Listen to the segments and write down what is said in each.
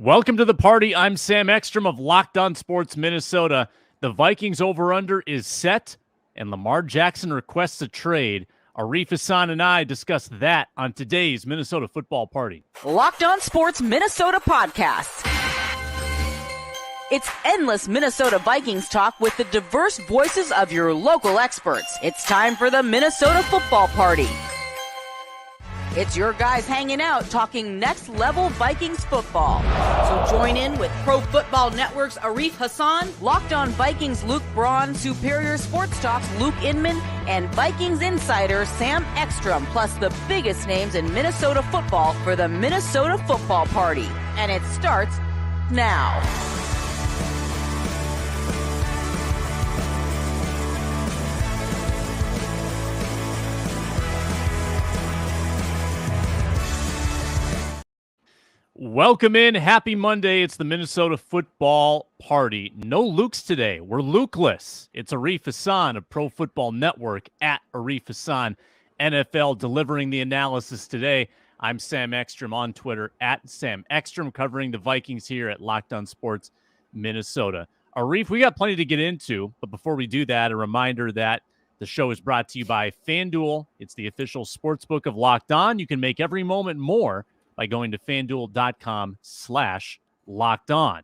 Welcome to the party. I'm Sam Ekstrom of Locked On Sports Minnesota. The Vikings over-under is set, and Lamar Jackson requests a trade. Arif Hassan and I discuss that on today's Minnesota Football Party. Locked On Sports Minnesota podcast. It's endless Minnesota Vikings talk with the diverse voices of your local experts. It's time for the Minnesota Football Party. It's your guys hanging out talking next-level Vikings football. So join in with Pro Football Network's Arif Hassan, Locked On Vikings Luke Braun, Superior Sports Talk's Luke Inman, and Vikings insider Sam Ekstrom, plus the biggest names in Minnesota football for the Minnesota Football Party. And it starts now. Welcome in. Happy Monday. It's the Minnesota Football Party. No Lukes today. We're Lukeless. It's Arif Hassan of Pro Football Network at Arif Hassan NFL delivering the analysis today. I'm Sam Ekstrom on Twitter at Sam Ekstrom, covering the Vikings here at Locked On Sports Minnesota. Arif, we got plenty to get into, but before we do that, a reminder that the show is brought to you by FanDuel. It's the official sportsbook of Locked On. You can make every moment more by going to FanDuel.com/lockedon.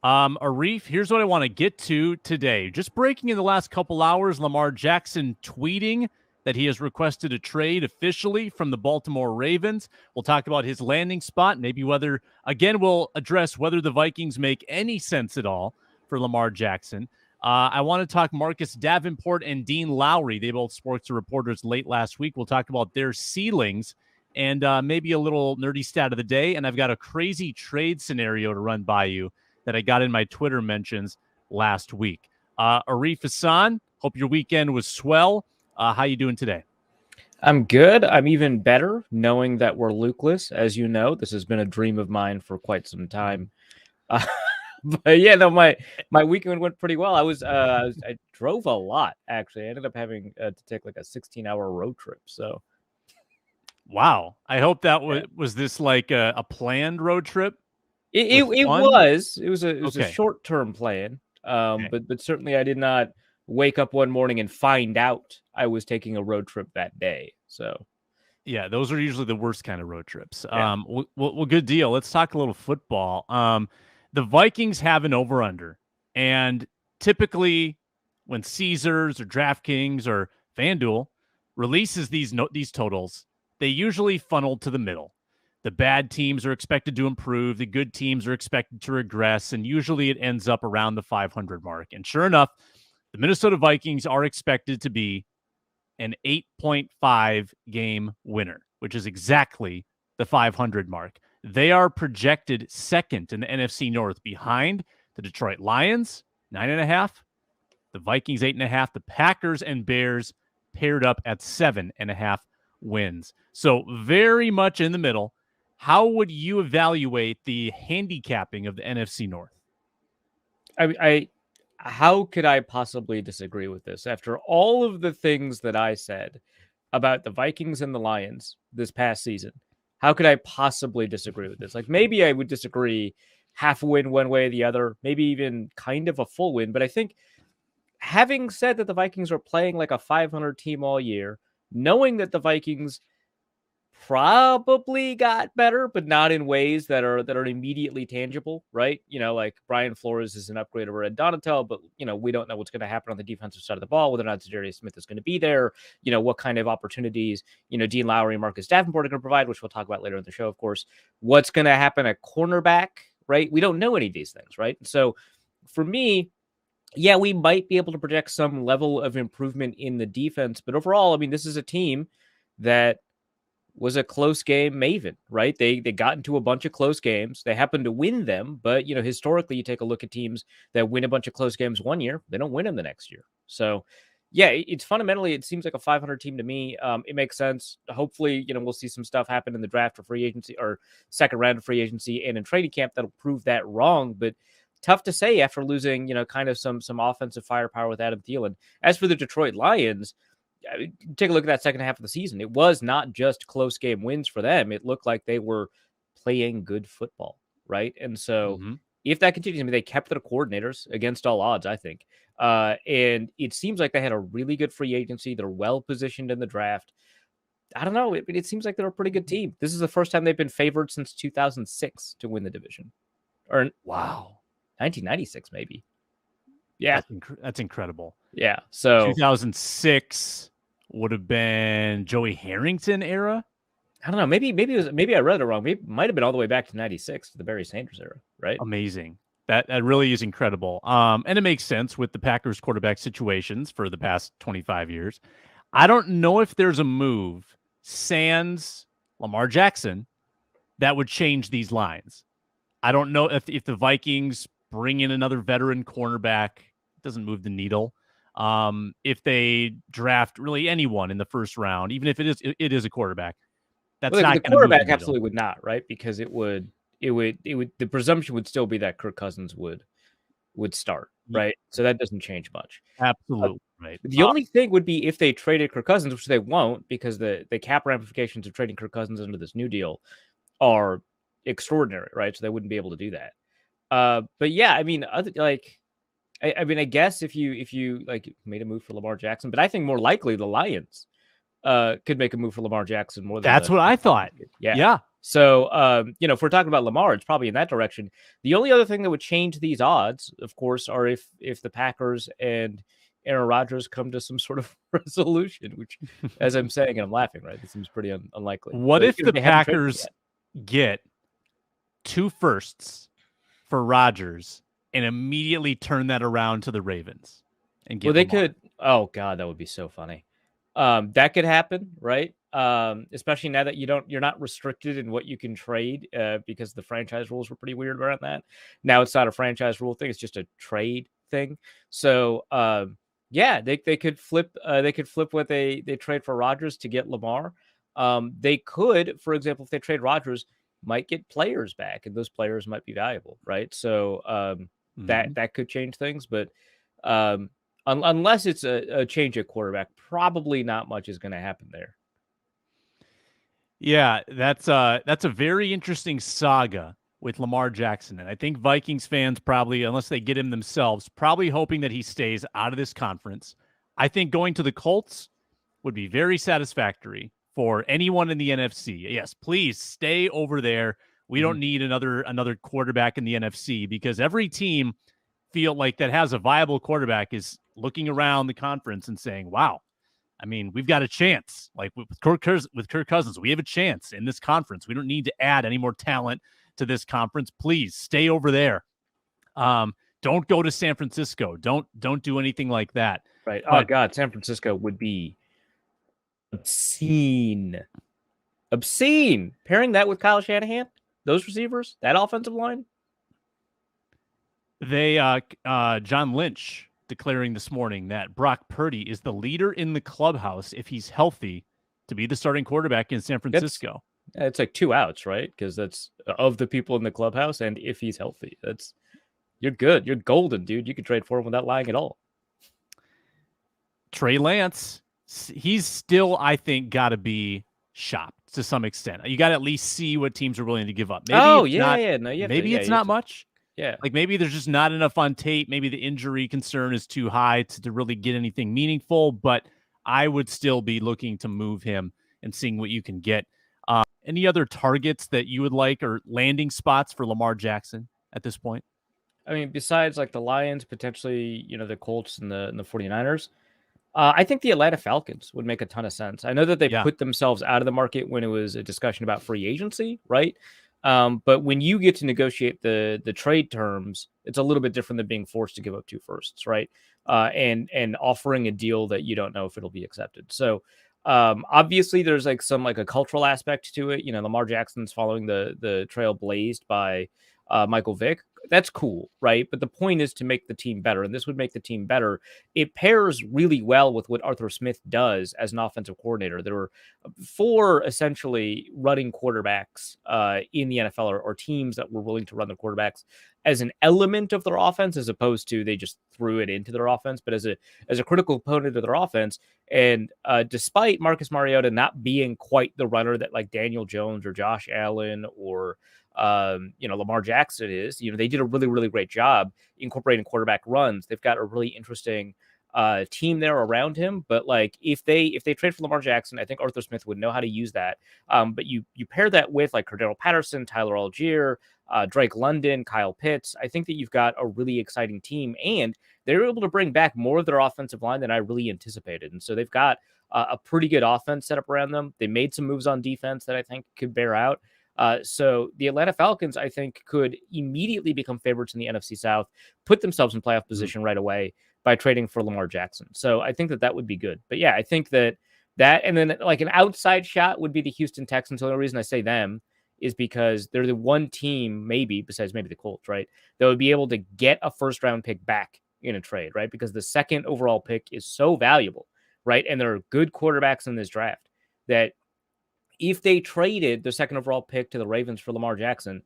Arif, here's what I want to get to today. Just breaking in the last couple hours, Lamar Jackson tweeting that he has requested a trade officially from the Baltimore Ravens. We'll talk about his landing spot, maybe we'll address whether the Vikings make any sense at all for Lamar Jackson. I want to talk Marcus Davenport and Dean Lowry. They both spoke to reporters late last week. We'll talk about their ceilings and maybe a little nerdy stat of the day. And I've got a crazy trade scenario to run by you that I got in my Twitter mentions last week. Arif Hassan, hope your weekend was swell. How you doing today? I'm good. I'm even better knowing that we're Lukeless. As you know, this has been a dream of mine for quite some time. But yeah, no, my weekend went pretty well. I drove a lot, actually. I ended up having to take like a 16-hour road trip. So, wow. I hope that was this like a planned road trip? It was. It was Okay. a short-term plan. But certainly I did not wake up one morning and find out I was taking a road trip that day. So, yeah, those are usually the worst kind of road trips. Yeah. Well, good deal. Let's talk a little football. The Vikings have an over-under, and typically when Caesars or DraftKings or FanDuel releases these totals, they usually funnel to the middle. The bad teams are expected to improve. The good teams are expected to regress, and usually it ends up around the 500 mark. And sure enough, the Minnesota Vikings are expected to be an 8.5 game winner, which is exactly the 500 mark. They are projected second in the NFC North behind the Detroit Lions, 9.5, the Vikings, 8.5, the Packers and Bears paired up at 7.5 wins. So very much in the middle. How would you evaluate the handicapping of the NFC North? How could I possibly disagree with this after all of the things that I said about the Vikings and the Lions this past season? How could I possibly disagree with this? Like, maybe I would disagree half a win one way or the other, maybe even kind of a full win. But I think having said that the Vikings are playing like a 500 team all year, knowing that the Vikings probably got better, but not in ways that are immediately tangible, right? You know, like Brian Flores is an upgrade over Ed Donatel, but, you know, we don't know what's going to happen on the defensive side of the ball, whether or not za'darius Smith is going to be there, you know, what kind of opportunities, you know, Dean Lowry and Marcus Davenport are going to provide, which we'll talk about later in the show, of course. What's going to happen at cornerback, right? We don't know any of these things, right? So for me, yeah, we might be able to project some level of improvement in the defense, but overall, I mean, this is a team that was a close game maven, right? They got into a bunch of close games. They happened to win them, but, you know, historically, you take a look at teams that win a bunch of close games one year, they don't win them the next year. So, yeah, it's fundamentally, it seems like a 500 team to me. It makes sense. Hopefully, you know, we'll see some stuff happen in the draft or free agency or second round of free agency and in training camp that'll prove that wrong. But tough to say after losing, you know, kind of some offensive firepower with Adam Thielen. As for the Detroit Lions, take a look at that second half of the season. It was not just close game wins for them. It looked like they were playing good football. right? And so Mm-hmm. if that continues, I mean, they kept their coordinators against all odds, I think. And it seems like they had a really good free agency. They're well positioned in the draft. I don't know. It seems like they're a pretty good team. This is the first time they've been favored since 2006 to win the division, or Wow, 1996 maybe. Yeah, that's incredible. yeah. So 2006 would have been Joey Harrington era. I don't know. Maybe I read it wrong. Maybe it might have been all the way back to 96 to the Barry Sanders era, right? Amazing. That really is incredible. And it makes sense with the Packers quarterback situations for the past 25 years. I don't know if there's a move sans Lamar Jackson that would change these lines. I don't know if the Vikings bring in another veteran cornerback, it doesn't move the needle. If they draft really anyone in the first round, even if it is a quarterback, that's not the quarterback absolutely would not, right? Because it would the presumption would still be that Kirk Cousins would start, right? So that doesn't change much. Absolutely right. The only thing would be if they traded Kirk Cousins, which they won't, because the cap ramifications of trading Kirk Cousins into this new deal are extraordinary, right? So they wouldn't be able to do that. But yeah, I mean, I guess if you like made a move for Lamar Jackson, but I think more likely the Lions could make a move for Lamar Jackson more than that's what I thought. Yeah. So, if we're talking about Lamar, it's probably in that direction. The only other thing that would change these odds, of course, are if the Packers and Aaron Rodgers come to some sort of resolution, which, as I'm saying, and I'm laughing, right? This seems pretty unlikely. What if the Packers get 2 firsts for Rodgers and immediately turn that around to the Ravens? And they could. Oh God, that would be so funny. That could happen, right? Especially now that you're not restricted in what you can trade, because the franchise rules were pretty weird around that. Now it's not a franchise rule thing; it's just a trade thing. So, they could flip. They could flip what they trade for Rodgers to get Lamar. They could, for example, if they trade Rodgers, might get players back, and those players might be valuable, right? So, that could change things, but unless it's a change at quarterback, probably not much is going to happen there. Yeah, that's a very interesting saga with Lamar Jackson. And I think Vikings fans probably, unless they get him themselves, probably hoping that he stays out of this conference. I think going to the Colts would be very satisfactory for anyone in the NFC. Yes, please stay over there. We don't need another quarterback in the NFC, because every team feel like that has a viable quarterback is looking around the conference and saying, wow, I mean, we've got a chance. Like with Kirk Cousins, we have a chance in this conference. We don't need to add any more talent to this conference. Please stay over there. Don't go to San Francisco. Don't do anything like that. Right. Oh God, San Francisco would be obscene. Pairing that with Kyle Shanahan, those receivers, that offensive line. They John Lynch declaring this morning that Brock Purdy is the leader in the clubhouse if he's healthy to be the starting quarterback in San Francisco. It's like 2 outs, right? Because that's of the people in the clubhouse, and if he's healthy, you're good. You're golden, dude. You can trade for him without lying at all. Trey Lance, he's still, I think, got to be shopped to some extent. You got to at least see what teams are willing to give up. Maybe it's not much. Yeah. Like maybe there's just not enough on tape. Maybe the injury concern is too high to really get anything meaningful, but I would still be looking to move him and seeing what you can get. Any other targets that you would like or landing spots for Lamar Jackson at this point? I mean, besides like the Lions, potentially, the Colts and the 49ers, I think the Atlanta Falcons would make a ton of sense. I know that they put themselves out of the market when it was a discussion about free agency, right? But when you get to negotiate the trade terms, it's a little bit different than being forced to give up 2 firsts, right? And offering a deal that you don't know if it'll be accepted. So obviously there's like some like a cultural aspect to it. Lamar Jackson's following the trail blazed by Michael Vick. That's cool, right? But the point is to make the team better, and this would make the team better. It pairs really well with what Arthur Smith does as an offensive coordinator. There were 4 essentially running quarterbacks in the NFL, or teams that were willing to run their quarterbacks as an element of their offense, as opposed to they just threw it into their offense, but as a critical component of their offense. And despite Marcus Mariota not being quite the runner that like Daniel Jones or Josh Allen or Lamar Jackson is. They did a really, really great job incorporating quarterback runs. They've got a really interesting team there around him. But like if they trade for Lamar Jackson, I think Arthur Smith would know how to use that. But you pair that with like Cordero Patterson, Tyler Algier, Drake London, Kyle Pitts. I think that you've got a really exciting team, and they're able to bring back more of their offensive line than I really anticipated. And so they've got a pretty good offense set up around them. They made some moves on defense that I think could bear out. So the Atlanta Falcons, I think, could immediately become favorites in the NFC South, put themselves in playoff position right away by trading for Lamar Jackson. So I think that would be good. But yeah, I think that and then like an outside shot would be the Houston Texans. The only reason I say them is because they're the one team, maybe besides maybe the Colts, right, that would be able to get a first round pick back in a trade, right? Because the second overall pick is so valuable, right? And there are good quarterbacks in this draft that if they traded the second overall pick to the Ravens for Lamar Jackson,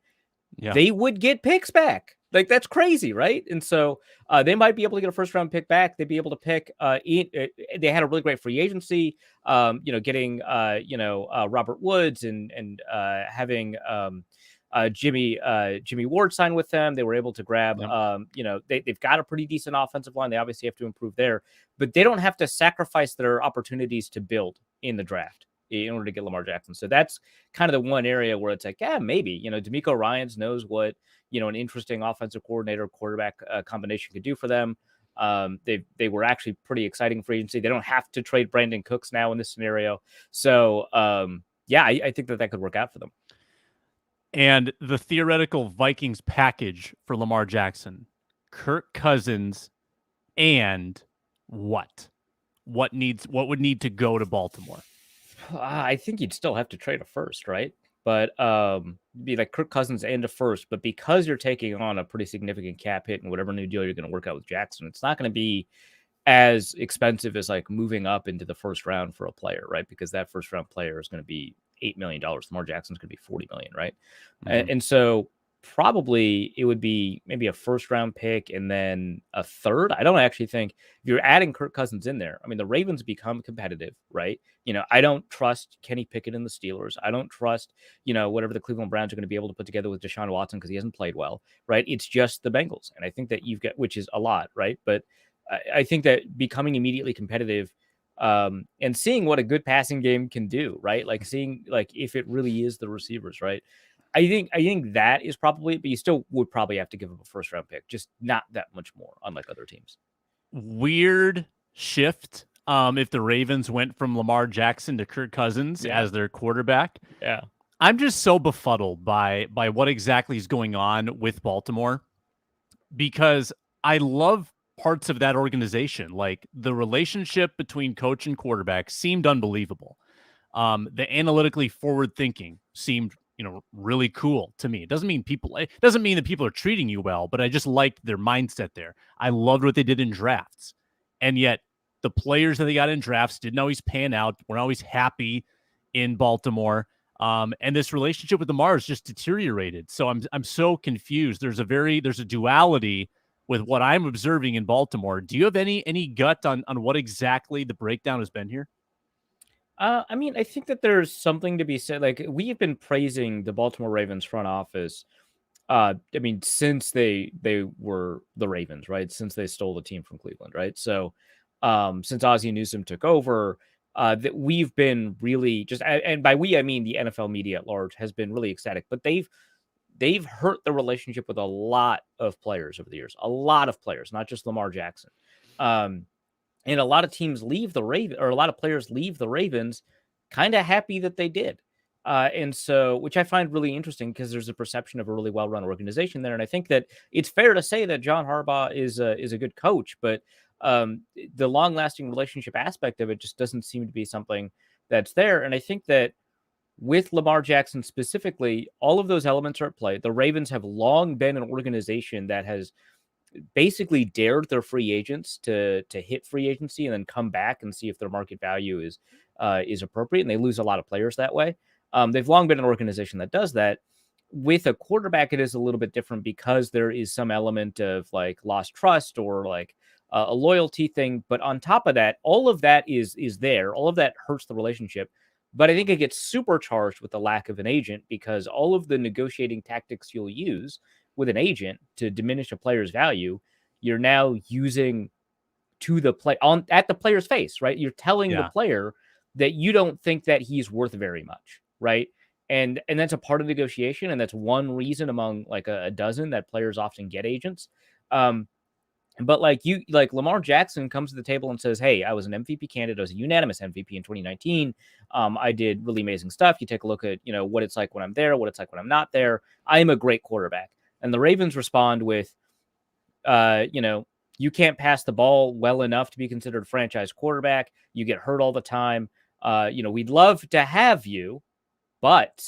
they would get picks back. Like, that's crazy, right? And so they might be able to get a first round pick back. They'd be able to pick. They had a really great free agency, getting Robert Woods and having Jimmy Ward sign with them. They were able to grab, they've got a pretty decent offensive line. They obviously have to improve there, but they don't have to sacrifice their opportunities to build in the draft in order to get Lamar Jackson. So that's kind of the one area where it's like, yeah, maybe, D'Amico Ryans knows what, an interesting offensive coordinator quarterback combination could do for them. They were actually pretty exciting free agency. They don't have to trade Brandon Cooks now in this scenario. So I think that could work out for them. And the theoretical Vikings package for Lamar Jackson, Kirk Cousins, and what would need to go to Baltimore? I think you'd still have to trade a first, right? But be like Kirk Cousins and a first. But because you're taking on a pretty significant cap hit and whatever new deal you're going to work out with Jackson, it's not going to be as expensive as like moving up into the first round for a player, right? Because that first round player is going to be $8 million. Lamar Jackson's going to be $40 million, right? Mm-hmm. And so probably it would be maybe a first round pick and then a third. I don't actually think if you're adding Kirk Cousins in there, I mean, the Ravens become competitive, right? I don't trust Kenny Pickett and the Steelers. I don't trust, whatever the Cleveland Browns are going to be able to put together with Deshaun Watson because he hasn't played well, right? It's just the Bengals. And I think that you've got, which is a lot, right? But I think that becoming immediately competitive and seeing what a good passing game can do, right? Like seeing like if it really is the receivers, right? I think that is probably, but you still would probably have to give up a first round pick, just not that much more, unlike other teams. Weird shift. If the Ravens went from Lamar Jackson to Kirk Cousins as their quarterback. Yeah. I'm just so befuddled by what exactly is going on with Baltimore, because I love parts of that organization. Like the relationship between coach and quarterback seemed unbelievable. The analytically forward thinking seemed, really cool to me. It doesn't mean that people are treating you well, but I just liked their mindset there. I loved what they did in drafts. And yet the players that they got in drafts didn't always pan out. Weren't always happy in Baltimore. And this relationship with Lamar has just deteriorated. So I'm so confused. There's a duality with what I'm observing in Baltimore. Do you have any gut on what exactly the breakdown has been here? I mean, I think that there's something to be said. Like, we have been praising the Baltimore Ravens front office. Since they were the Ravens, right? Since they stole the team from Cleveland, right? So, since Ozzie Newsome took over, that we've been really just, and by we I mean the NFL media at large has been really ecstatic. But they've hurt the relationship with a lot of players over the years. A lot of players, not just Lamar Jackson. And a lot of teams leave the Ravens, or a lot of players leave the Ravens kind of happy that they did. And so, which I find really interesting because there's a perception of a really well-run organization there. And I think that it's fair to say that John Harbaugh is a good coach, but the long-lasting relationship aspect of it just doesn't seem to be something that's there. And I think that with Lamar Jackson specifically, all of those elements are at play. The Ravens have long been an organization that has basically dared their free agents to hit free agency and then come back and see if their market value is appropriate. And they lose a lot of players that way. They've long been an organization that does that. With a quarterback, it is a little bit different because there is some element of like lost trust or like a loyalty thing. But on top of that, all of that is there. All of that hurts the relationship. But I think it gets supercharged with the lack of an agent, because all of the negotiating tactics you'll use with an agent to diminish a player's value, you're now using to the play at the player's face, right? You're telling the player that you don't think that he's worth very much, right? And that's a part of negotiation, and that's one reason among like a dozen that players often get agents. But like Lamar Jackson comes to the table and says, "Hey, I was an MVP candidate. I was a unanimous MVP in 2019. I did really amazing stuff. You take a look at what it's like when I'm there, what it's like when I'm not there. I am a great quarterback." And the Ravens respond with, "You can't pass the ball well enough to be considered a franchise quarterback. You get hurt all the time. We'd love to have you, but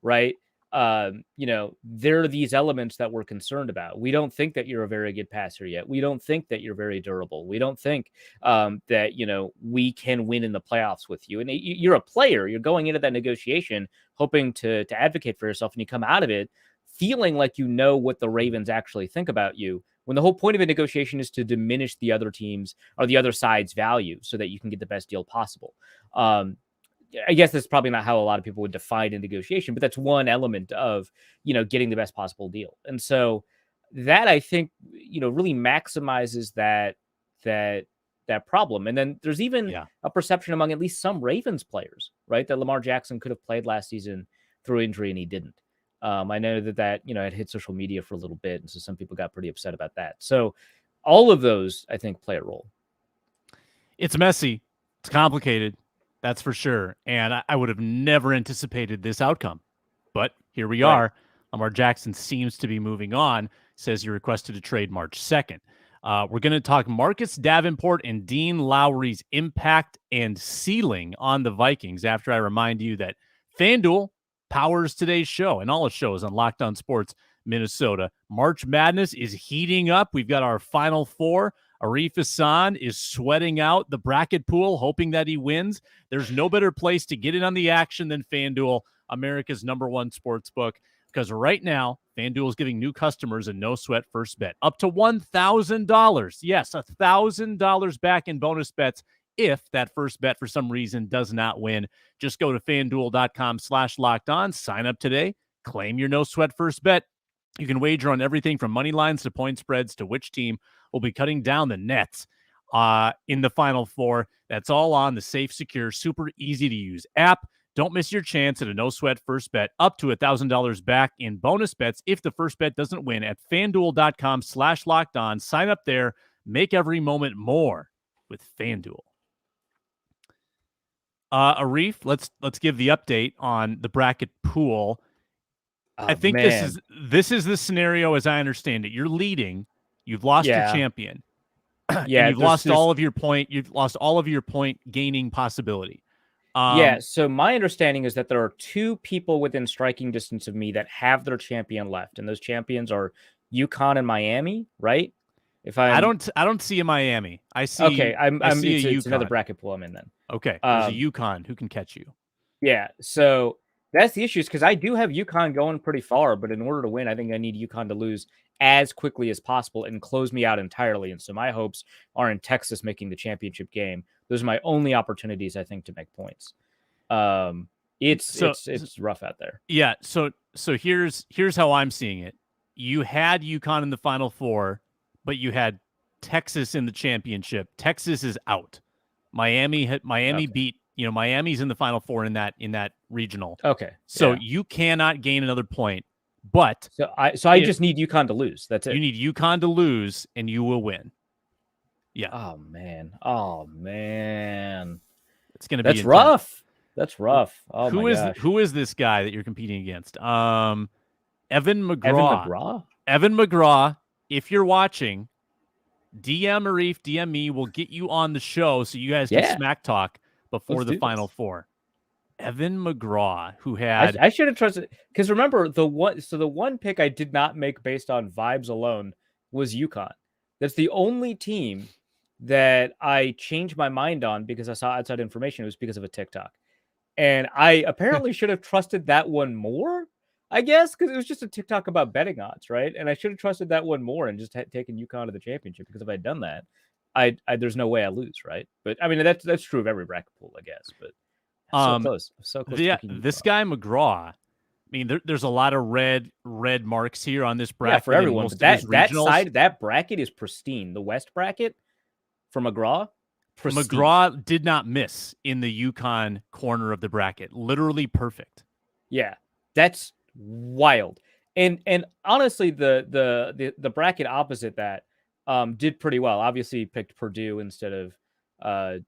right." There are these elements that we're concerned about. We don't think that you're a very good passer yet. We don't think that you're very durable. We don't think that, we can win in the playoffs with you. And you're a player. You're going into that negotiation hoping to advocate for yourself, and you come out of it feeling like what the Ravens actually think about you, when the whole point of a negotiation is to diminish the other team's or the other side's value so that you can get the best deal possible. I guess that's probably not how a lot of people would define a negotiation, but that's one element of, getting the best possible deal. And so that, I think, really maximizes that problem. And then there's even a perception among at least some Ravens players, right, that Lamar Jackson could have played last season through injury and he didn't. I know that had hit social media for a little bit. And so some people got pretty upset about that. So all of those, I think, play a role. It's messy. It's complicated. That's for sure. And I would have never anticipated this outcome. But here we are. Lamar Jackson seems to be moving on, says he requested a trade March 2nd. We're going to talk Marcus Davenport and Dean Lowry's impact and ceiling on the Vikings after I remind you that FanDuel powers today's show and all the shows on Locked On Sports Minnesota. March Madness is heating up. We've got our Final Four. Arif Hassan is sweating out the bracket pool, hoping that he wins. There's no better place to get in on the action than FanDuel, America's #1 sports book, because right now, FanDuel is giving new customers a no-sweat first bet, up to $1,000. Yes, $1,000 back in bonus bets if that first bet for some reason does not win. Just go to FanDuel.com/lockedon, sign up today, claim your no-sweat first bet. You can wager on everything from money lines to point spreads to which team will be cutting down the nets in the Final Four. That's all on the safe, secure, super easy-to-use app. Don't miss your chance at a no-sweat first bet up to $1,000 back in bonus bets if the first bet doesn't win at FanDuel.com/lockedon. Sign up there. Make every moment more with FanDuel. Arif, let's give the update on the bracket pool. I think this is the scenario as I understand it. You're leading. You've lost your champion. You've lost all of your point. You've lost all of your point gaining possibility. So my understanding is that there are two people within striking distance of me that have their champion left, and those champions are UConn and Miami, right? I don't see a Miami. I see. Okay, it's another bracket pool I'm in then. Okay, there's a UConn who can catch you. Yeah, so that's the issue, is because I do have UConn going pretty far, but in order to win, I think I need UConn to lose as quickly as possible and close me out entirely. And so my hopes are in Texas making the championship game. Those are my only opportunities, I think, to make points. It's rough out there. Yeah. So here's how I'm seeing it. You had UConn in the Final Four, but you had Texas in the championship. Texas is out. Miami beat. Miami's in the Final Four in that regional. Okay. So you cannot gain another point. But I just need UConn to lose. That's it. You need UConn to lose, and you will win. Yeah. Oh man. It's going to be rough. That's rough. Oh my gosh. Who is this guy that you're competing against? Evan McGraw. Evan McGraw. If you're watching, DM Arif, DM me. We'll get you on the show so you guys can smack talk before the Final Four. Evan McGraw, who had I should have trusted, because remember the one pick I did not make based on vibes alone was UConn. That's the only team that I changed my mind on because I saw outside information. It was because of a TikTok, and I apparently should have trusted that one more. I guess because it was just a TikTok about betting odds, right? And I should have trusted that one more and just taken UConn to the championship, because if I had done that, I there's no way I lose, right? But I mean that's true of every bracket pool, I guess. But So close. So close to picking This guy McGraw. I mean, there's a lot of red marks here on this bracket. Yeah, for everyone. Most But of his regionals. that bracket is pristine. The West bracket for McGraw, pristine. McGraw did not miss in the UConn corner of the bracket. Literally perfect. Yeah, that's wild. And honestly, the bracket opposite that did pretty well. Obviously, he picked Purdue instead of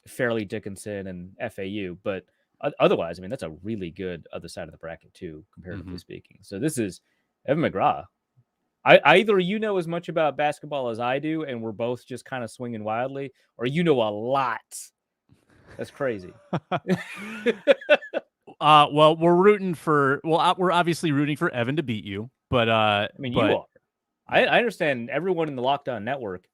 Fairleigh Dickinson and FAU, but otherwise, I mean, that's a really good other side of the bracket too, comparatively speaking. So this is Evan McGraw. Either you know as much about basketball as I do, and we're both just kind of swinging wildly, or you know a lot. That's crazy. Well, we're obviously rooting for Evan to beat you, but I mean, you are. I understand everyone in the Locked On Network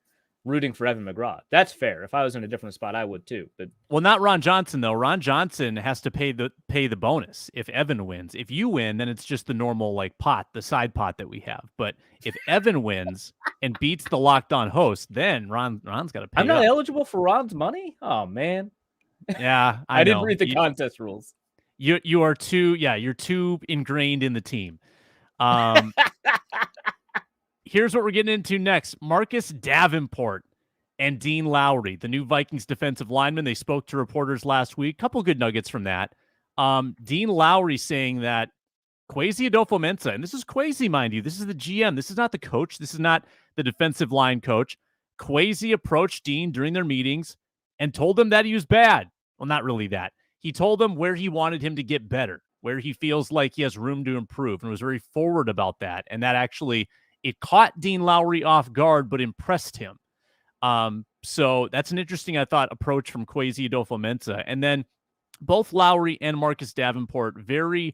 rooting for Evan McGraw. That's fair. If I was in a different spot, I would too. But not Ron Johnson though. Ron Johnson has to pay the bonus if Evan wins. If you win, then it's just the normal the side pot that we have. But if Evan wins and beats the Locked On host, then Ron's got to pay. I'm not eligible for Ron's money. Oh man. Yeah, I didn't read the contest rules. You're too ingrained in the team. Here's what we're getting into next. Marcus Davenport and Dean Lowry, the new Vikings defensive lineman. They spoke to reporters last week. Couple good nuggets from that. Dean Lowry saying that kwesi-adofo-mensah, and this is Kwesi, mind you, this is the GM. This is not the coach. This is not the defensive line coach. Kwesi approached Dean during their meetings and told him that he was bad. Well, not really that. He told him where he wanted him to get better, where he feels like he has room to improve, and was very forward about that. And that actually, it caught Dean Lowry off guard, but impressed him. So that's an interesting, I thought, approach from kwesi-adofo-mensah. And then both Lowry and Marcus Davenport very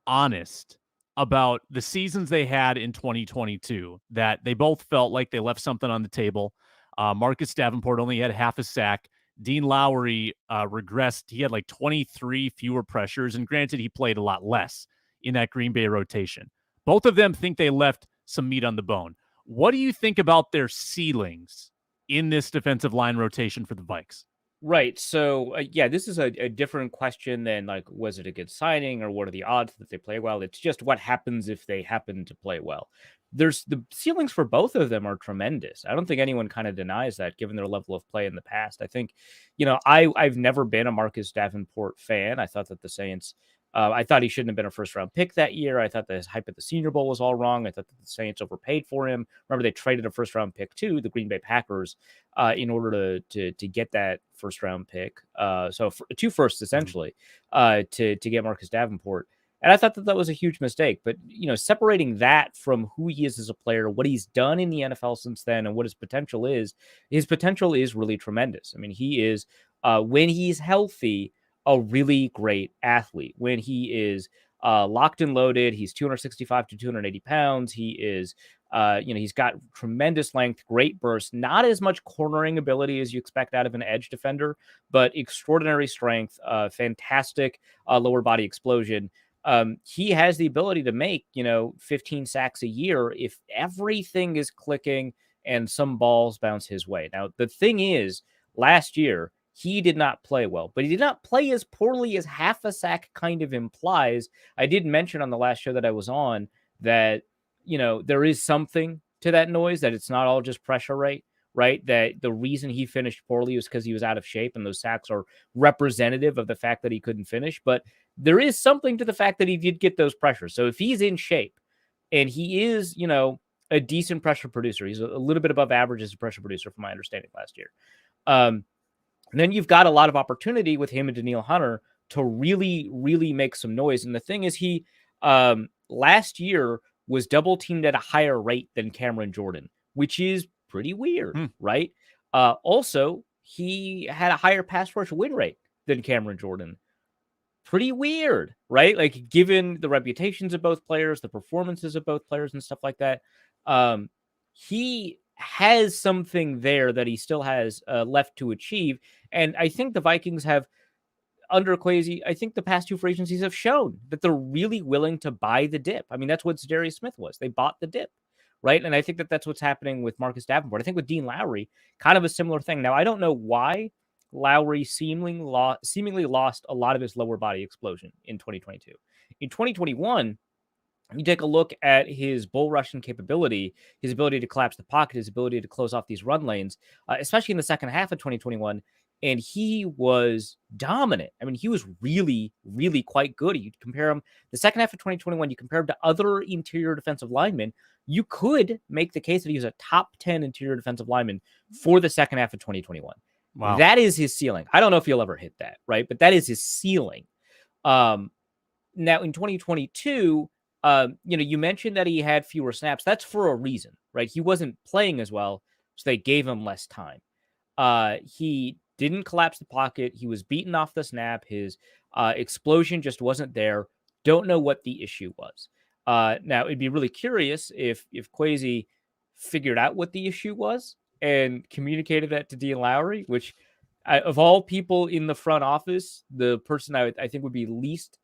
honest about the seasons they had in 2022, that they both felt like they left something on the table. Marcus Davenport only had half a sack. Dean Lowry regressed. He had 23 fewer pressures, and granted, he played a lot less in that Green Bay rotation. Both of them think they left some meat on the bone. What do you think about their ceilings in this defensive line rotation for the Vikes? Right. So, this is a different question than was it a good signing or what are the odds that they play well? It's just what happens if they happen to play well. There's the ceilings for both of them are tremendous. I don't think anyone kind of denies that given their level of play in the past. I think, I've never been a Marcus Davenport fan. I thought that the Saints, I thought he shouldn't have been a first round pick that year. I thought that his hype at the Senior Bowl was all wrong. I thought that the Saints overpaid for him. Remember, they traded a first round pick to the Green Bay Packers in order to get that first round pick. So two firsts essentially to get Marcus Davenport. And I thought that was a huge mistake. But, separating that from who he is as a player, what he's done in the NFL since then, and what his potential is really tremendous. I mean, he is, when he's healthy, a really great athlete. When he is locked and loaded, he's 265 to 280 pounds. He is, he's got tremendous length, great burst, not as much cornering ability as you expect out of an edge defender, but extraordinary strength, fantastic lower body explosion. He has the ability to make, 15 sacks a year if everything is clicking and some balls bounce his way. Now, the thing is, last year, he did not play well, but he did not play as poorly as half a sack kind of implies. I did mention on the last show that I was on that, there is something to that noise, that it's not all just pressure rate, right? That the reason he finished poorly was because he was out of shape, and those sacks are representative of the fact that he couldn't finish. But there is something to the fact that he did get those pressures. So if he's in shape and he is, a decent pressure producer, he's a little bit above average as a pressure producer from my understanding last year. And then you've got a lot of opportunity with him and Danielle Hunter to really, really make some noise. And the thing is, he last year was double teamed at a higher rate than Cameron Jordan, which is pretty weird, right? Also, he had a higher pass rush win rate than Cameron Jordan. Pretty weird, right? Given the reputations of both players, the performances of both players and stuff like that, he has something there that he still has left to achieve. And I think the Vikings have, under Kwesi, I think the past two free agencies have shown that they're really willing to buy the dip. I mean, that's what za'darius Smith was. They bought the dip, right? And I think that that's what's happening with Marcus Davenport. I think with Dean Lowry, kind of a similar thing. Now, I don't know why Lowry seemingly lost a lot of his lower body explosion in 2022. In 2021, you take a look at his bull rushing capability, his ability to collapse the pocket, his ability to close off these run lanes, especially in the second half of 2021. And he was dominant. I mean, he was really, really quite good. You compare him the second half of 2021, you compare him to other interior defensive linemen, you could make the case that he was a top 10 interior defensive lineman for the second half of 2021. Wow. That is his ceiling. I don't know if he'll ever hit that, right? But that is his ceiling. Now in 2022, you mentioned that he had fewer snaps. That's for a reason, right? He wasn't playing as well, so they gave him less time. He didn't collapse the pocket. He was beaten off the snap. His explosion just wasn't there. Don't know what the issue was. Now, it'd be really curious if Kwesi figured out what the issue was and communicated that to Dean Lowry, which of all people in the front office, the person I think would be least,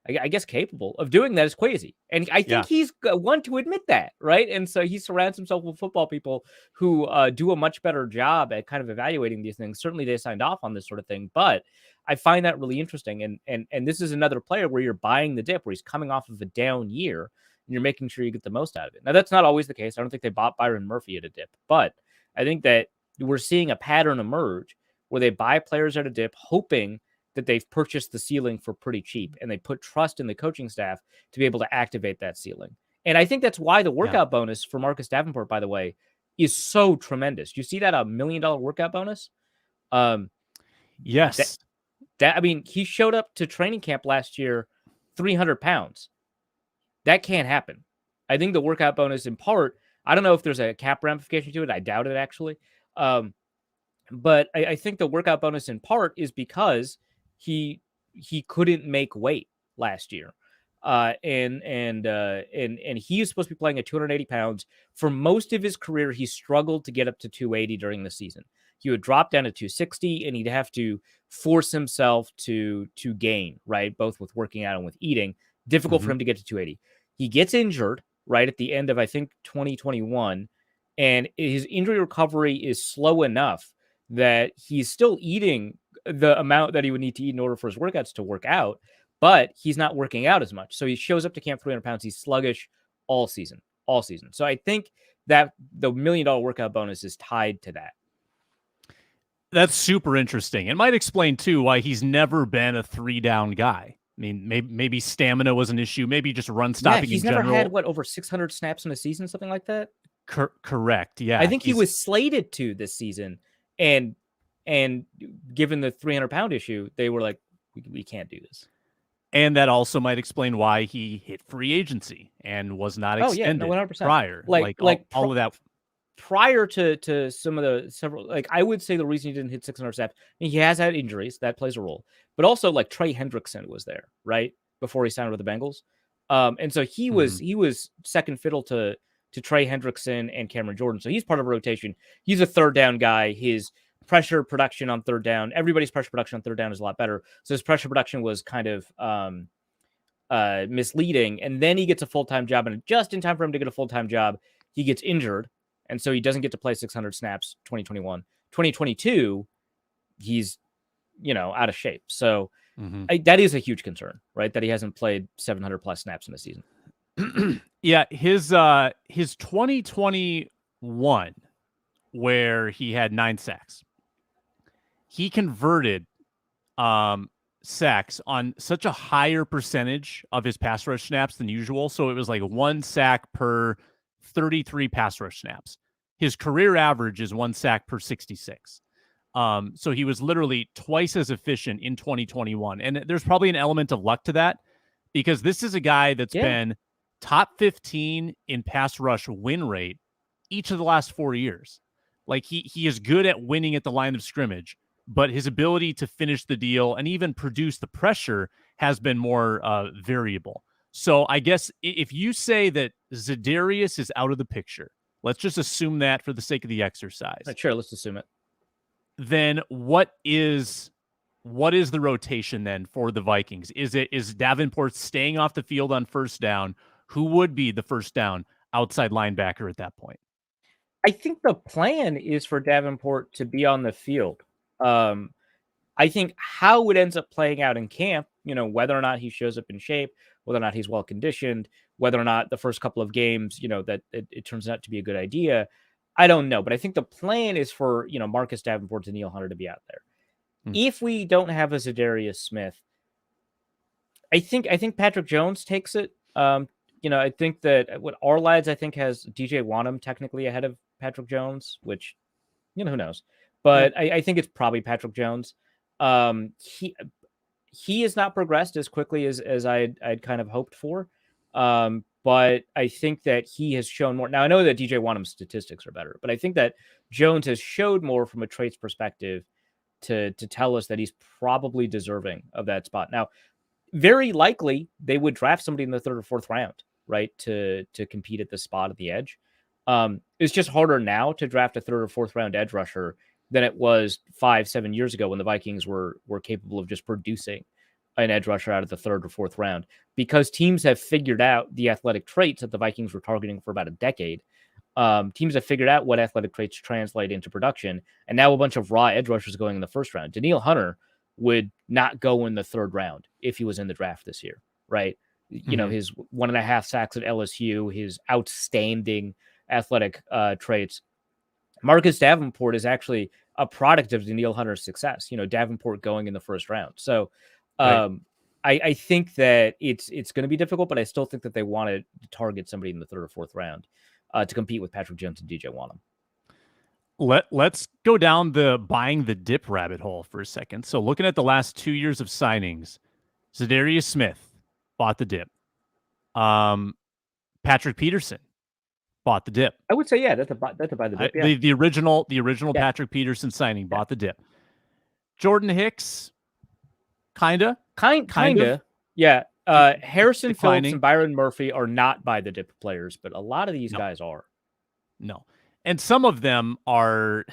I guess, capable of doing that is Kwesi. And I think he's one to admit that, right? And so he surrounds himself with football people who do a much better job at kind of evaluating these things. Certainly they signed off on this sort of thing, but I find that really interesting. And this is another player where you're buying the dip, where he's coming off of a down year and you're making sure you get the most out of it. Now, that's not always the case. I don't think they bought Byron Murphy at a dip, but I think that we're seeing a pattern emerge where they buy players at a dip, hoping that they've purchased the ceiling for pretty cheap, and they put trust in the coaching staff to be able to activate that ceiling. And I think that's why the workout bonus for Marcus Davenport, by the way, is so tremendous. You see that $1 million workout bonus? Yes. I mean, he showed up to training camp last year, 300 pounds. That can't happen. I think the workout bonus, in part, I don't know if there's a cap ramification to it. I doubt it, actually. But I think the workout bonus, in part, is because he couldn't make weight last year. And he is supposed to be playing at 280 pounds. For most of his career, he struggled to get up to 280 during the season. He would drop down to 260, and he'd have to force himself to gain, right? Both with working out and with eating. Difficult for him to get to 280. He gets injured right at the end of, I think, 2021, and his injury recovery is slow enough that he's still eating the amount that he would need to eat in order for his workouts to work out, but he's not working out as much. So he shows up to camp 300 pounds. He's sluggish all season. So I think that the $1 million workout bonus is tied to that. That's super interesting. It might explain, too, why he's never been a 3-down guy. I mean, maybe stamina was an issue. Maybe just run stopping in general. He's never had, over 600 snaps in a season, something like that? Correct, yeah. I think he was slated to this season, and given the 300-pound issue, they were like, we can't do this. And that also might explain why he hit free agency and was not extended 100%. Prior. All of that. Prior to some of the several, I would say the reason he didn't hit 600 snaps, I mean, he has had injuries. That plays a role. But also, Trey Hendrickson was there, right? Before he signed with the Bengals. And so he was second fiddle to Trey Hendrickson and Cameron Jordan. So he's part of a rotation. He's a third down guy. His pressure production on third down, everybody's pressure production on third down is a lot better. So his pressure production was kind of misleading. And then he gets a full-time job, and just in time for him to get a full-time job, he gets injured. And so he doesn't get to play 600 snaps 2021. 2022, he's, out of shape. So that is a huge concern, right? That he hasn't played 700 plus snaps in a season. Yeah, his 2021, where he had 9 sacks, he converted sacks on such a higher percentage of his pass rush snaps than usual. So it was 1 sack per 33 pass rush snaps. His career average is 1 sack per 66. So he was literally twice as efficient in 2021. And there's probably an element of luck to that, because this is a guy that's been top 15 in pass rush win rate each of the last 4 years. He is good at winning at the line of scrimmage, but his ability to finish the deal and even produce the pressure has been more variable. So I guess if you say that Za'Darius is out of the picture, let's just assume that for the sake of the exercise. Sure, let's assume it. Then what is the rotation then for the Vikings? Is Davenport staying off the field on first down? Who would be the first down outside linebacker at that point? I think the plan is for Davenport to be on the field I think how it ends up playing out in camp, whether or not he shows up in shape, whether or not he's well conditioned, whether or not the first couple of games, that it turns out to be a good idea, I don't know. But I think the plan is for, Marcus Davenport, Danielle Hunter to be out there. If we don't have a Za'Darius Smith, I think Patrick Jones takes it. I think that what our lads, I think, has DJ Wanham technically ahead of Patrick Jones, which, who knows? But I think it's probably Patrick Jones. He has not progressed as quickly as I'd kind of hoped for. But I think that he has shown more. Now, I know that DJ Wanham's statistics are better, but I think that Jones has showed more from a traits perspective to tell us that he's probably deserving of that spot. Now, very likely they would draft somebody in the 3rd or 4th round, right, to compete at the spot at the edge. It's just harder now to draft a 3rd or 4th round edge rusher than it was 5-7 years ago when the Vikings were capable of just producing an edge rusher out of the 3rd or 4th round, because teams have figured out the athletic traits that the Vikings were targeting for about a decade. Teams have figured out what athletic traits translate into production, and now a bunch of raw edge rushers going in the 1st round. Danielle Hunter would not go in the 3rd round if he was in the draft this year, right? His 1.5 sacks at LSU, his outstanding athletic traits. Marcus Davenport is actually a product of Danielle Hunter's success, Davenport going in the 1st round. So I think that it's going to be difficult, but I still think that they want to target somebody in the 3rd or 4th round to compete with Patrick Jones and DJ Wanham. Let's go down the buying the dip rabbit hole for a second. So looking at the last 2 years of signings, Za'Darius Smith bought the dip. Patrick Peterson bought the dip. I would say, yeah, that's a buy the dip. Yeah. The original Patrick Peterson signing bought the dip. Jordan Hicks, kinda. Yeah. Harrison Phillips and Byron Murphy are not buy the dip players, but a lot of these guys are. No. And some of them are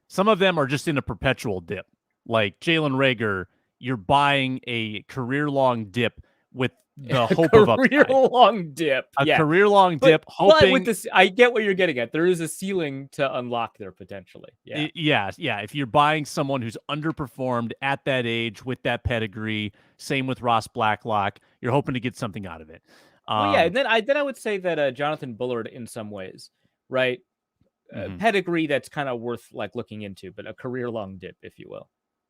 just in a perpetual dip. Like Jalen Reagor, you're buying a career-long dip with the hope of upside. Career-long dip. Career-long dip, hoping... But with this, I get what you're getting at. There is a ceiling to unlock there potentially. Yeah. If you're buying someone who's underperformed at that age with that pedigree, same with Ross Blacklock, you're hoping to get something out of it. And then I would say that Jonathan Bullard in some ways, right? Pedigree that's kind of worth looking into, but a career-long dip, if you will.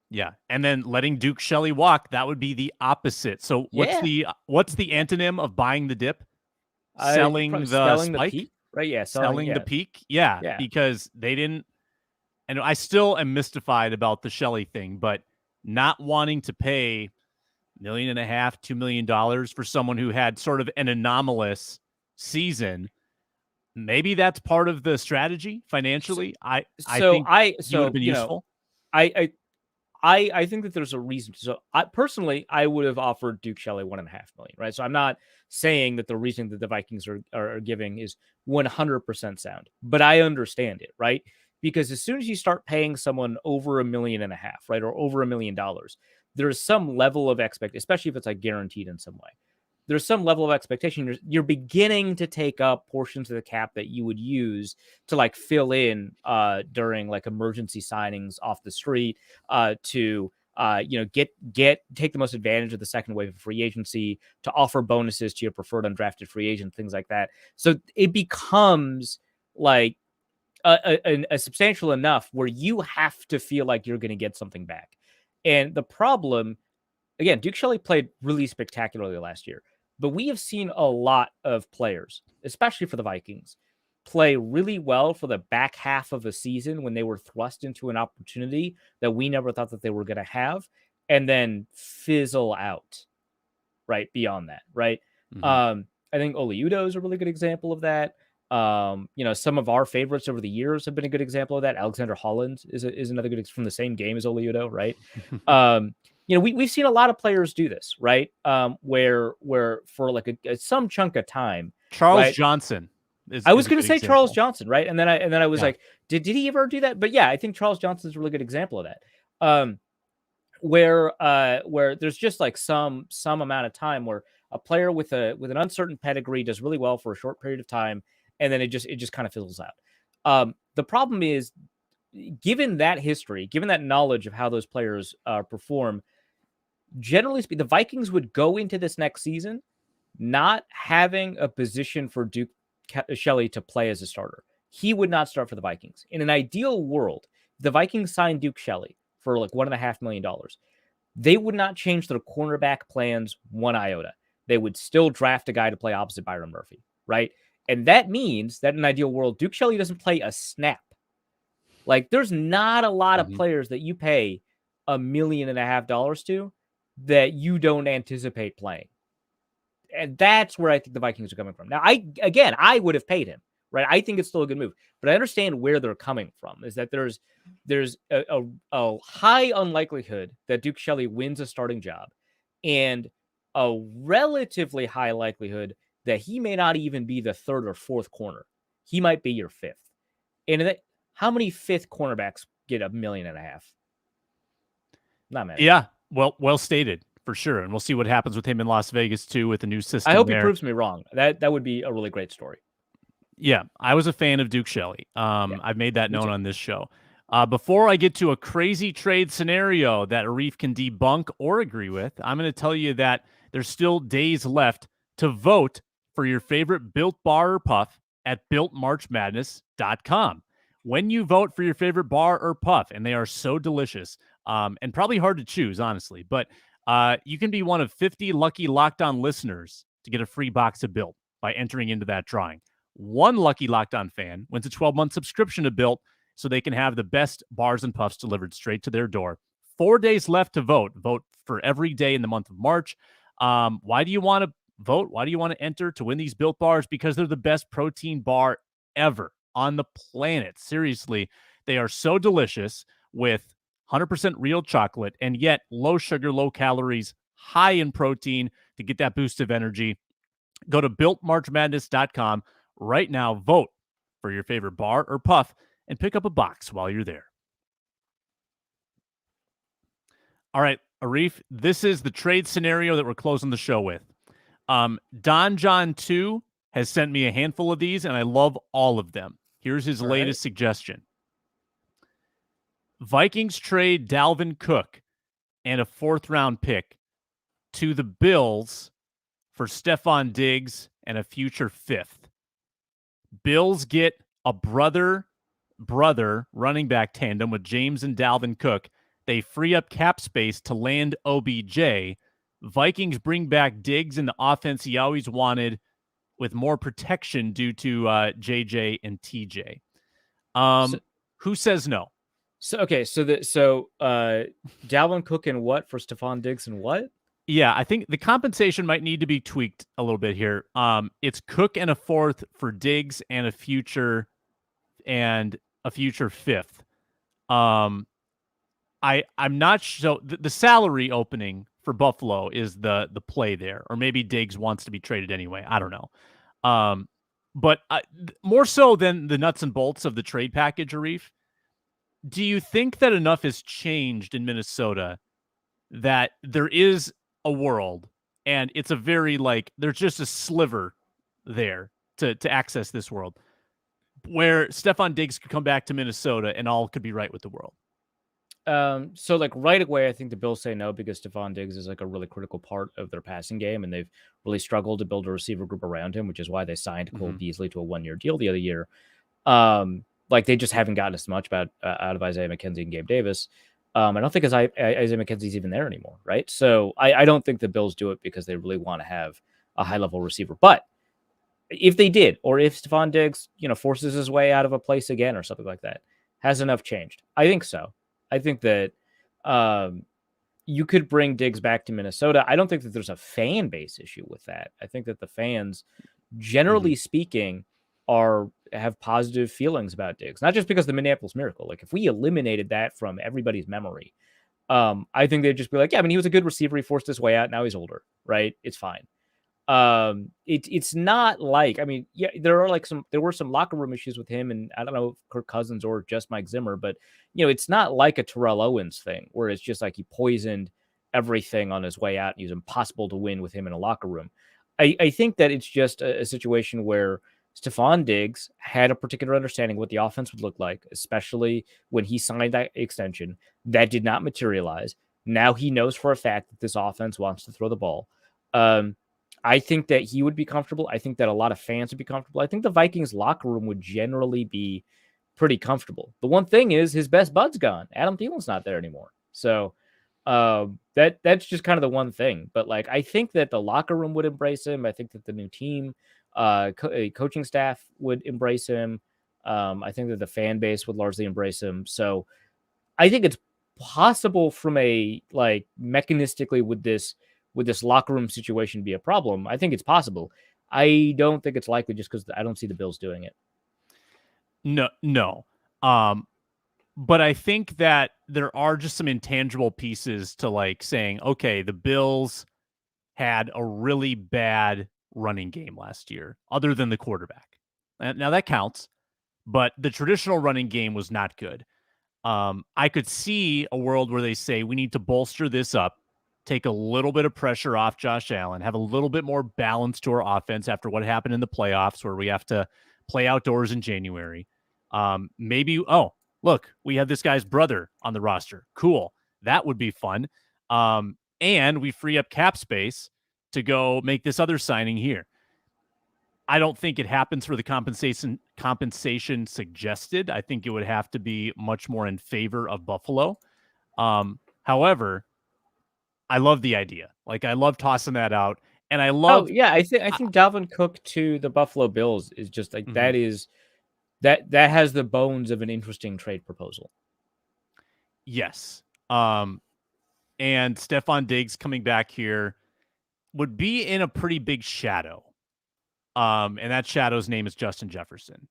Yeah, and then letting Duke Shelley walk, that would be the opposite. So what's the antonym of buying the dip? Selling the spike, the peak, right? Yeah, selling the peak. Yeah, because they didn't. And I still am mystified about the Shelley thing, but not wanting to pay $1.5 million, $2 million for someone who had sort of an anomalous season. Maybe that's part of the strategy financially. I think it would have been useful. I think that there's a reason. So I would have offered Duke Shelley $1.5 million, right? So I'm not saying that the reason that the Vikings are giving is 100% sound, but I understand it, right? Because as soon as you start paying someone over $1.5 million, right, or over $1 million, there's some level of expectation, especially if it's guaranteed in some way. There's some level of expectation. You're beginning to take up portions of the cap that you would use to fill in during emergency signings off the street to take the most advantage of the second wave of free agency, to offer bonuses to your preferred undrafted free agent, things like that. So it becomes a substantial enough where you have to feel like you're going to get something back. And the problem, again, Duke Shelley played really spectacularly last year. But we have seen a lot of players, especially for the Vikings, play really well for the back half of the season when they were thrust into an opportunity that we never thought that they were going to have, and then fizzle out right beyond that, right? I think Oli Udoh is a really good example of that. Some of our favorites over the years have been a good example of that. Alexander Holland is another good from the same game as Oli Udoh, right? We've seen a lot of players do this, right? Where for some chunk of time, Charles Johnson. I was going to say Charles Johnson, right? And then I was did he ever do that? But yeah, I think Charles Johnson is a really good example of that. Where there's just some amount of time where a player with an uncertain pedigree does really well for a short period of time, and then it just kind of fizzles out. The problem is given that history, given that knowledge of how those players perform, generally speaking, the Vikings would go into this next season not having a position for Duke Shelley to play as a starter. He would not start for the Vikings. In an ideal world, the Vikings signed Duke Shelley for like $1.5 million. They would not change their cornerback plans one iota. They would still draft a guy to play opposite Byron Murphy, right? And that means that in an ideal world, Duke Shelley doesn't play a snap. Like, there's not a lot of players that you pay $1.5 million to that you don't anticipate playing. And that's where I think the Vikings are coming from. Now, I would have paid him, right? I think it's still a good move, but I understand where they're coming from. Is that there's a high unlikelihood that Duke Shelley wins a starting job, and a relatively high likelihood that he may not even be the third or fourth corner. He might be your fifth. And how many fifth cornerbacks get $1.5 million? Not many. Yeah, well stated. For sure. And we'll see what happens with him in Las Vegas, too, with the new system. I hope there. He proves me wrong. That would be a really great story. Yeah, I was a fan of Duke Shelley. I've made that known on this show. Before I get to a crazy trade scenario that Arif can debunk or agree with, I'm going to tell you that there's still days left to vote for your favorite Built Bar or Puff at BuiltMarchMadness.com. When you vote for your favorite bar or puff, and they are so delicious and probably hard to choose, honestly, but you can be one of 50 lucky Locked On listeners to get a free box of Built by entering into that drawing. One lucky Locked On fan wins a 12-month subscription to Built so they can have the best bars and puffs delivered straight to their door. 4 days left to vote. Vote for every day in the month of March. Why do you want to vote? Why do you want to enter to win these Built bars? Because they're the best protein bar ever on the planet. Seriously, they are so delicious with 100% real chocolate, and yet low sugar, low calories, high in protein to get that boost of energy. Go to BuiltMarchMadness.com right now. Vote for your favorite bar or puff and pick up a box while you're there. All right, Arif, this is the trade scenario that we're closing the show with. Don John 2 has sent me a handful of these, and I love all of them. Here's his latest suggestion. Vikings trade Dalvin Cook and a 4th-round pick to the Bills for Stephon Diggs and a future 5th. Bills get a brother running back tandem with James and Dalvin Cook. They free up cap space to land OBJ. Vikings bring back Diggs in the offense he always wanted with more protection due to JJ and TJ. Who says no? So Dalvin Cook and what for Stephon Diggs and what? Yeah, I think the compensation might need to be tweaked a little bit here. It's Cook and a 4th for Diggs and a future 5th. I'm not sure. The salary opening for Buffalo is the play there, or maybe Diggs wants to be traded anyway. I don't know. But more so than the nuts and bolts of the trade package, Arif, do you think that enough has changed in Minnesota that there is a world, and it's a very, there's just a sliver there to access this world, where Stephon Diggs could come back to Minnesota and all could be right with the world? So right away, I think the Bills say no because Stephon Diggs is a really critical part of their passing game, and they've really struggled to build a receiver group around him, which is why they signed Cole Beasley to a 1-year deal the other year. They just haven't gotten as much out of Isaiah McKenzie and Gabe Davis. I don't think Isaiah McKenzie's even there anymore, right? So I don't think the Bills do it because they really want to have a high-level receiver. But if they did, or if Stephon Diggs, forces his way out of a place again or something like that, has enough changed? I think so. I think that you could bring Diggs back to Minnesota. I don't think that there's a fan base issue with that. I think that the fans, generally speaking, have positive feelings about Diggs, not just because of the Minneapolis Miracle. If we eliminated that from everybody's memory, I think they'd just be like, yeah, he was a good receiver. He forced his way out. Now he's older, right? It's fine. It's not there were some locker room issues with him, and I don't know if Kirk Cousins or just Mike Zimmer, but it's not like a Terrell Owens thing where it's just he poisoned everything on his way out and it was impossible to win with him in a locker room. I think that it's just a situation where Stephon Diggs had a particular understanding of what the offense would look like, especially when he signed that extension. That did not materialize. Now he knows for a fact that this offense wants to throw the ball. I think that he would be comfortable. I think that a lot of fans would be comfortable. I think the Vikings locker room would generally be pretty comfortable. The one thing is his best bud's gone. Adam Thielen's not there anymore. So that's just kind of the one thing. But like, I think that the locker room would embrace him. I think that the new team, coaching staff would embrace him. I think that the fan base would largely embrace him. So I think it's possible from a like mechanistically would this locker room situation be a problem? I think it's possible. I don't think it's likely just because I don't see the Bills doing it. No. But I think that there are just some intangible pieces to like saying, okay, the Bills had a really bad running game last year, other than the quarterback. Now that counts, but the traditional running game was not good. I could see a world where they say we need to bolster this up, take a little bit of pressure off Josh Allen, have a little bit more balance to our offense after what happened in the playoffs where we have to play outdoors in January. Maybe, look, we have this guy's brother on the roster. Cool. That would be fun. And we free up cap space to go make this other signing here. I don't think it happens for the compensation suggested. I think it would have to be much more in favor of Buffalo. However, I love the idea. Like, I love tossing that out. And I love... I think Dalvin Cook to the Buffalo Bills is just like, that is... That has the bones of an interesting trade proposal. Yes. And Stephon Diggs coming back here would be in a pretty big shadow. And that shadow's name is Justin Jefferson.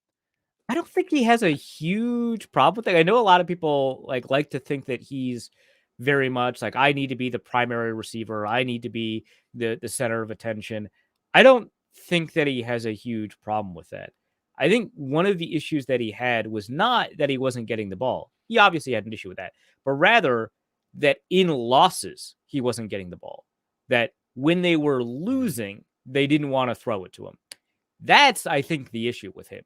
I don't think he has a huge problem with it. I know a lot of people like to think that he's very much like, I need to be the primary receiver. I need to be the center of attention. I don't think that he has a huge problem with that. I think one of the issues that he had was not that he wasn't getting the ball. He obviously had an issue with that, but rather that in losses, he wasn't getting the ball. That when they were losing, they didn't want to throw it to him. That's, I think, the issue with him.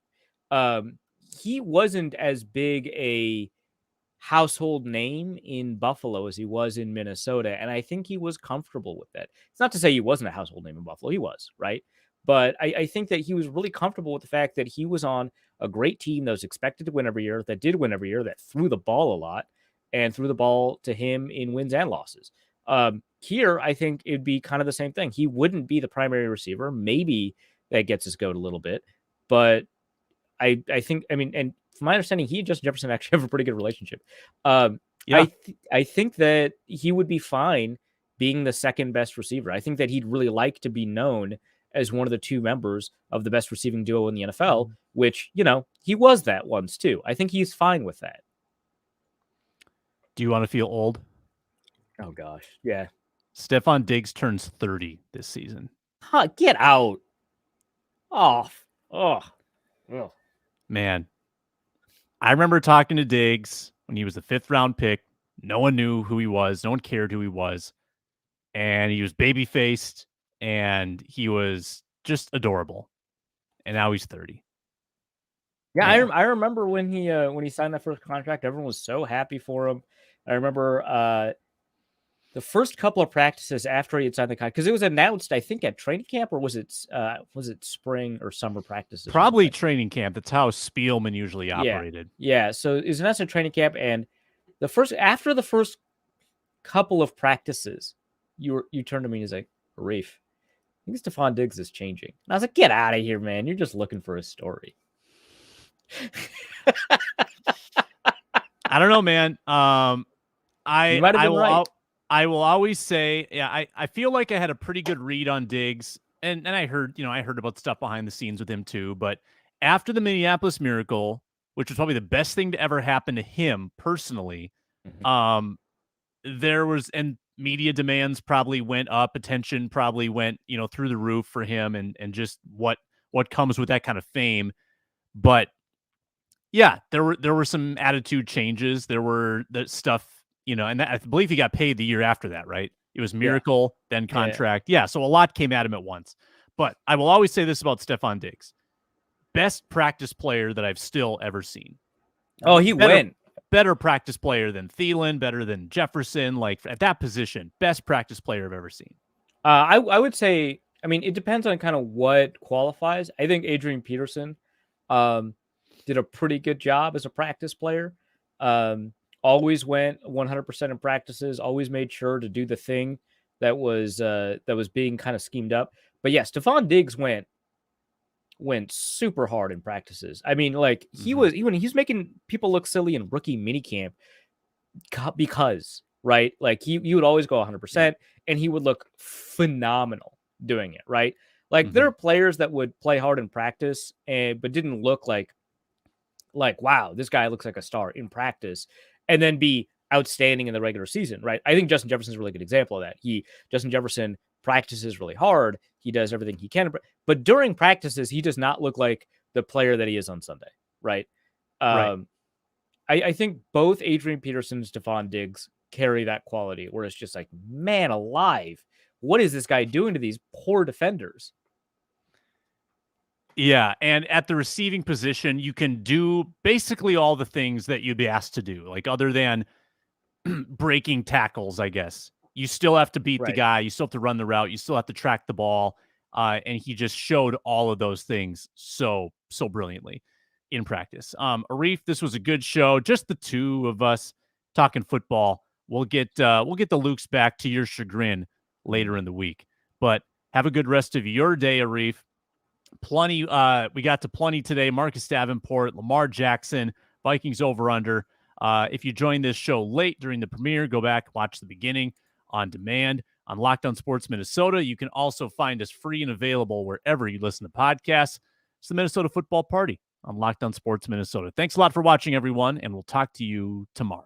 He wasn't as big a household name in Buffalo as he was in Minnesota, and I think he was comfortable with that. It's not to say he wasn't a household name in Buffalo. He was, right? But I think that he was really comfortable with the fact that he was on a great team that was expected to win every year, that did win every year, that threw the ball a lot, and threw the ball to him in wins and losses. Here, I think it'd be kind of the same thing. He wouldn't be the primary receiver. Maybe that gets his goat a little bit. But I think, I mean, and from my understanding, he and Justin Jefferson actually have a pretty good relationship. I think that he would be fine being the second best receiver. I think that he'd really like to be known as one of the two members of the best receiving duo in the NFL, which, he was that once too. I think he's fine with that. Do you want to feel old? Oh gosh. Yeah. Stephon Diggs turns 30 this season. Huh, get out. Oh. Man. I remember talking to Diggs when he was the 5th round pick. No one knew who he was. No one cared who he was. And he was baby-faced. And he was just adorable. And now he's 30. Yeah, I remember when he signed that first contract, everyone was so happy for him. I remember the first couple of practices after he had signed the contract, because it was announced, I think, at training camp, or was it spring or summer practices? Probably training camp. That's how Spielman usually operated. Yeah. So it was announced at training camp, and after the first couple of practices, you turned to me and he's like, Reef, I think Stephon Diggs is changing. And I was like, get out of here, man. You're just looking for a story. I don't know, man. You might have been right. I will always say, I feel like I had a pretty good read on Diggs. And I heard about stuff behind the scenes with him too. But after the Minneapolis Miracle, which was probably the best thing to ever happen to him personally, there was, and media demands probably went up, attention probably went, through the roof for him, and just what comes with that kind of fame. But yeah, there were some attitude changes. There were the stuff, and I believe he got paid the year after that, right? It was Miracle, then contract. Yeah, so a lot came at him at once. But I will always say this about Stephon Diggs. best practice player that I've still ever seen. Oh, he went. Better practice player than Thielen, better than Jefferson. Like at that position, best practice player I've ever seen. I would say, I mean, it depends on kind of what qualifies. I think Adrian Peterson did a pretty good job as a practice player. Always went 100% in practices, always made sure to do the thing that was being kind of schemed up. But yeah, Stephon Diggs went super hard in practices. I mean, like he was making people look silly in rookie minicamp because, right? Like he would always go 100% and he would look phenomenal doing it, right? Like there are players that would play hard in practice but didn't look like wow, this guy looks like a star in practice and then be outstanding in the regular season, right? I think Justin Jefferson's a really good example of that. Justin Jefferson practices really hard. He does everything he can, but during practices, he does not look like the player that he is on Sunday, right? Right. I think both Adrian Peterson and Stephon Diggs carry that quality where it's just like, man alive, what is this guy doing to these poor defenders? Yeah, and at the receiving position, you can do basically all the things that you'd be asked to do, like other than breaking tackles, I guess. You still have to beat the guy. You still have to run the route. You still have to track the ball. And he just showed all of those things so brilliantly in practice. Arif, this was a good show. Just the two of us talking football. We'll get the Lukes back to your chagrin later in the week. But have a good rest of your day, Arif. Plenty. We got to plenty today. Marcus Davenport, Lamar Jackson, Vikings over under. If you joined this show late during the premiere, go back, watch the beginning on demand on Locked On Sports Minnesota. You can also find us free and available wherever you listen to podcasts. It's the Minnesota Football Party on Locked On Sports Minnesota. Thanks a lot for watching, everyone, and we'll talk to you tomorrow.